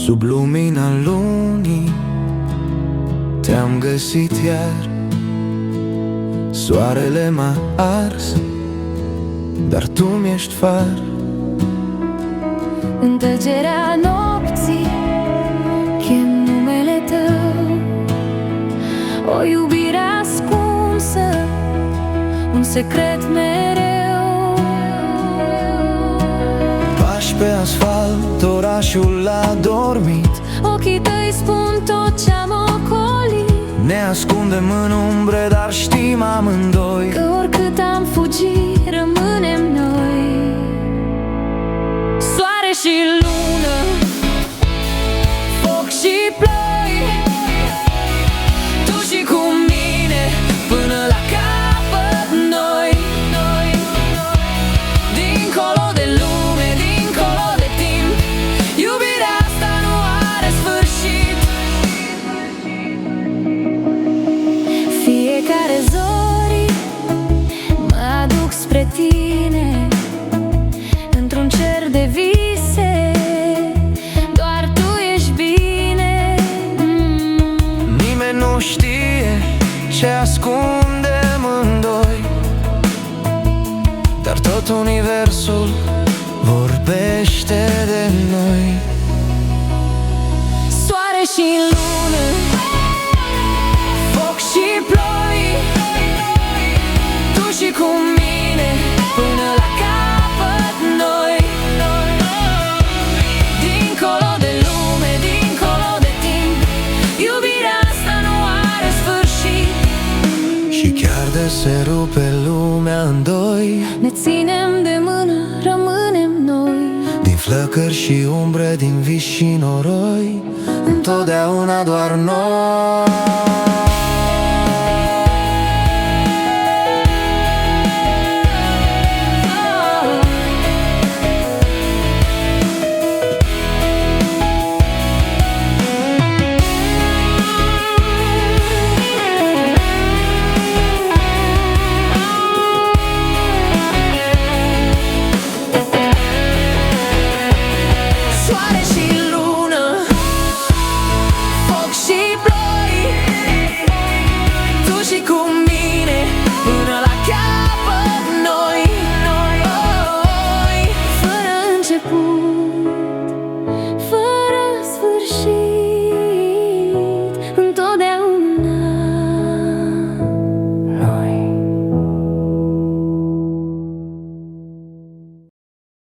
Sub lumina lunii te-am găsit iar. Soarele m-a ars, dar tu mi-ești far. În tăcerea nopții chem numele tău, o iubire ascunsă, un secret mereu. Pași pe asfalt, orașul a dormit, Ochii tăi spun tot ce-am ocolit. ne ascundem în umbre, dar știm amândoi Că oricât am fugit, rămânem noi. Soare și lună, foc și ploi, tu și cu mine până la capăt noi. Dincolo de lume, dincolo de timp, iubirea asta nu are sfârșit. Fiecare zori mă aduc spre tine, într-un cer de vise, doar tu ești bine. Nimeni nu știe ce ascundem în doi, dar tot universul vorbește de noi. Soare și lună, foc și ploi, tu și cu mine până la capăt noi. Dincolo de lume, dincolo de timp, iubirea asta nu are sfârșit. Și chiar de se rupe lumea în doi, Ne ținem de mână, rămânem noi. din flăcări și umbre, din vis și noroi, întotdeauna doar noi.